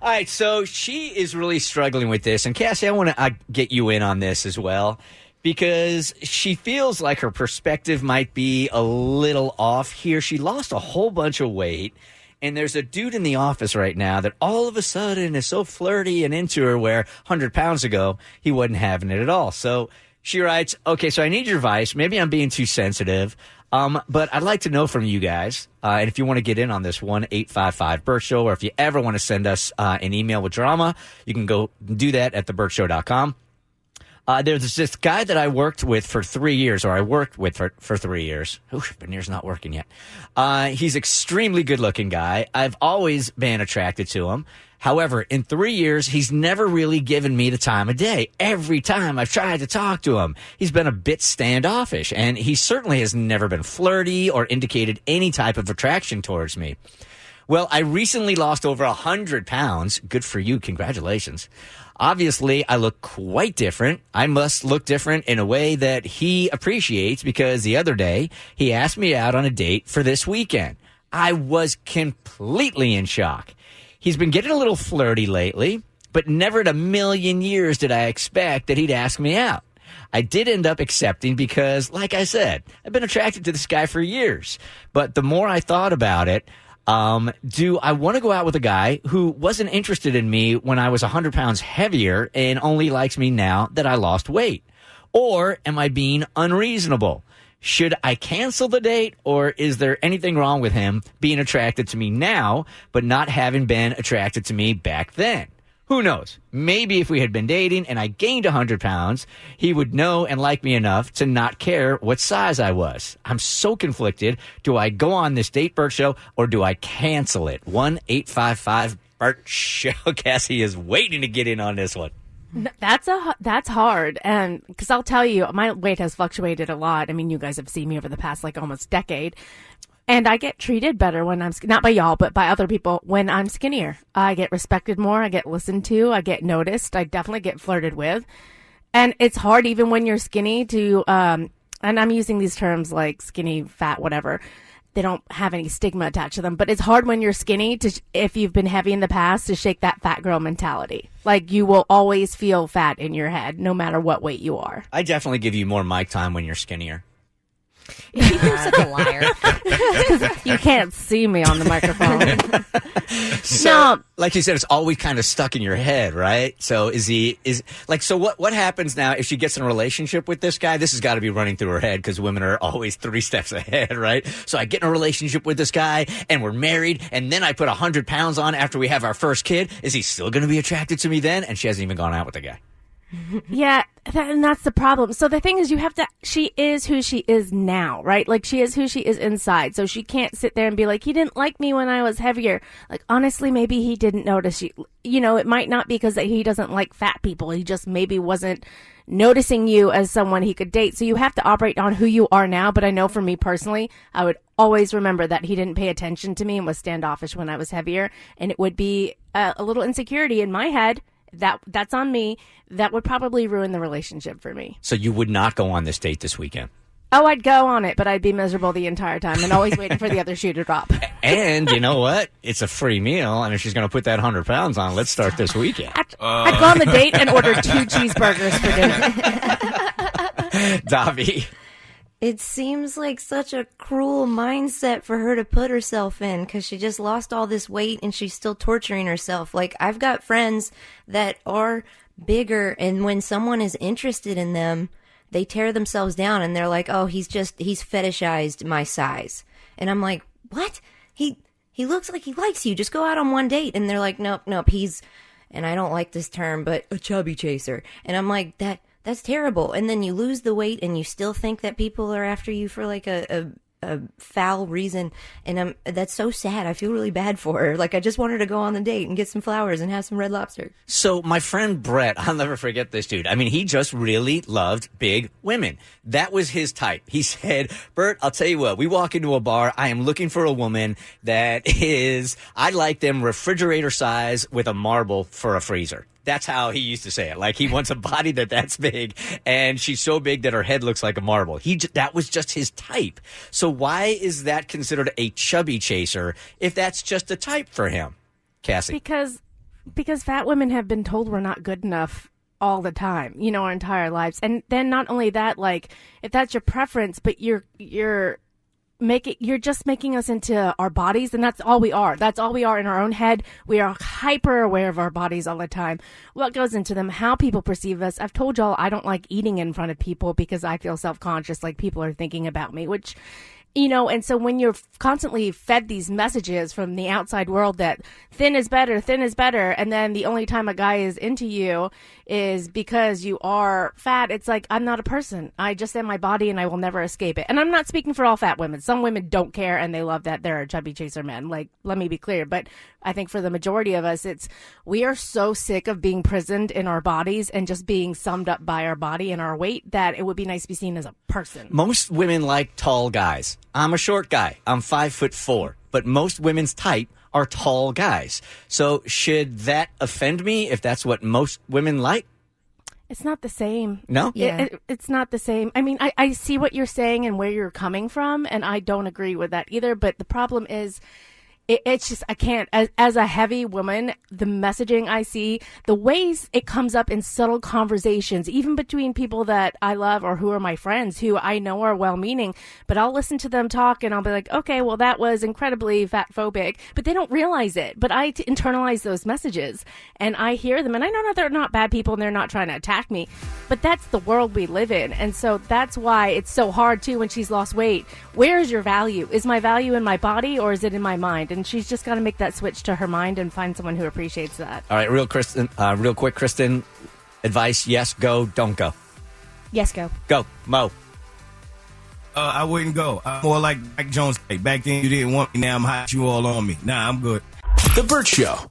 All right, so she is really struggling with this. And Cassie, I want to get you in on this as well, because she feels like her perspective might be a little off here. She lost a whole bunch of weight. And there's a dude in the office right now that all of a sudden is so flirty and into her, where 100 pounds ago, he wasn't having it at all. So she writes, okay, so I need your advice. Maybe I'm being too sensitive, but I'd like to know from you guys. And if you want to get in on this, 1-855-BERT Show, or if you ever want to send us an email with drama, you can go do that at thebertshow.com. There's this guy that I worked with for 3 years, or I worked with for 3 years. Oof, veneer's not working yet. He's extremely good-looking guy. I've always been attracted to him. However, in 3 years, he's never really given me the time of day. Every time I've tried to talk to him, he's been a bit standoffish, and he certainly has never been flirty or indicated any type of attraction towards me. Well, I recently lost over 100 pounds. Good for you. Congratulations. Obviously, I look quite different. I must look different in a way that he appreciates, because the other day he asked me out on a date for this weekend. I was completely in shock. He's been getting a little flirty lately, but never in a million years did I expect that he'd ask me out. I did end up accepting because, like I said, I've been attracted to this guy for years. But the more I thought about it, do I want to go out with a guy who wasn't interested in me when I was 100 pounds heavier and only likes me now that I lost weight? Or am I being unreasonable? Should I cancel the date, or is there anything wrong with him being attracted to me now, but not having been attracted to me back then? Who knows? Maybe if we had been dating and I gained 100 pounds, he would know and like me enough to not care what size I was. I'm so conflicted. Do I go on this date, Bert Show, or do I cancel it? 1-855-BERT Show. Cassie is waiting to get in on this one. That's hard, and because I'll tell you, my weight has fluctuated a lot. I mean, you guys have seen me over the past almost decade. And I get treated better when I'm, not by y'all, but by other people when I'm skinnier. I get respected more. I get listened to. I get noticed. I definitely get flirted with. And it's hard even when you're skinny to, and I'm using these terms like skinny, fat, whatever. They don't have any stigma attached to them. But it's hard when you're skinny to, if you've been heavy in the past, to shake that fat girl mentality. Like, you will always feel fat in your head no matter what weight you are. I definitely give you more mic time when you're skinnier. You're such a liar. You can't see me on the microphone. So, like you said, it's always kind of stuck in your head, right? So so what happens now if she gets in a relationship with this guy? This has got to be running through her head, because women are always 3 steps ahead, right? So I get in a relationship with this guy and we're married, and then I put 100 pounds on after we have our first kid. Is he still going to be attracted to me then? And she hasn't even gone out with the guy. Yeah, and that's the problem. So the thing is, she is who she is now, right? Like, she is who she is inside. So she can't sit there and be like, he didn't like me when I was heavier. Like, honestly, maybe he didn't notice you. You know, it might not be because he doesn't like fat people. He just maybe wasn't noticing you as someone he could date. So you have to operate on who you are now. But I know for me personally, I would always remember that he didn't pay attention to me and was standoffish when I was heavier. And it would be a little insecurity in my head. That's on me. That would probably ruin the relationship for me. So you would not go on this date this weekend? Oh, I'd go on it, but I'd be miserable the entire time and always waiting for the other shoe to drop. And you know what? It's a free meal, and if she's going to put that 100 pounds on, let's start this weekend. I'd go on the date and order 2 cheeseburgers for dinner. Davi. It seems like such a cruel mindset for her to put herself in, because she just lost all this weight and she's still torturing herself. Like, I've got friends that are bigger, and when someone is interested in them, they tear themselves down and they're like, oh, he's fetishized my size. And I'm like, what? He looks like he likes you. Just go out on one date. And they're like, nope, he's, and I don't like this term, but a chubby chaser. And I'm like, that's terrible. And then you lose the weight and you still think that people are after you for like a foul reason. And that's so sad. I feel really bad for her. Like, I just want her to go on the date and get some flowers and have some Red Lobster. So my friend Brett, I'll never forget this dude. I mean, he just really loved big women. That was his type. He said, Bert, I'll tell you what, we walk into a bar, I am looking for a woman that is, I like them refrigerator size with a marble for a freezer. That's how he used to say it. Like, he wants a body that's big, and she's so big that her head looks like a marble. That was just his type. So why is that considered a chubby chaser if that's just a type for him? Cassie? Because Because fat women have been told we're not good enough all the time, our entire lives. And then not only that, like, if that's your preference, but you're just making us into our bodies, and that's all we are. That's all we are in our own head. We are hyper aware of our bodies all the time. What goes into them, how people perceive us. I've told y'all I don't like eating in front of people because I feel self-conscious, like people are thinking about me, which, and so when you're constantly fed these messages from the outside world that thin is better, and then the only time a guy is into you is because you are fat, it's like, I'm not a person. I just am my body and I will never escape it. And I'm not speaking for all fat women. Some women don't care and they love that they're a chubby chaser men. Like, let me be clear. But I think for the majority of us, we are so sick of being prisoned in our bodies and just being summed up by our body and our weight that it would be nice to be seen as a person. Most women like tall guys. I'm a short guy. I'm 5'4", but most women's type are tall guys. So should that offend me if that's what most women like? It's not the same. No? Yeah. It's not the same. I mean, I see what you're saying and where you're coming from, and I don't agree with that either. But the problem is, it's just, I can't, as a heavy woman, the messaging I see, the ways it comes up in subtle conversations, even between people that I love or who are my friends, who I know are well-meaning, but I'll listen to them talk and I'll be like, okay, well, that was incredibly fat phobic, but they don't realize it. But I internalize those messages and I hear them, and I know they're not bad people and they're not trying to attack me, but that's the world we live in. And so that's why it's so hard too when she's lost weight. Where is your value? Is my value in my body or is it in my mind? And she's just got to make that switch to her mind and find someone who appreciates that. All right, real quick, Kristen, advice, yes, go, don't go. Yes, go. Go, Mo. I wouldn't go. I'm more like Jones. Back then you didn't want me, now I'm hot, you all on me. Nah, I'm good. The Bert Show.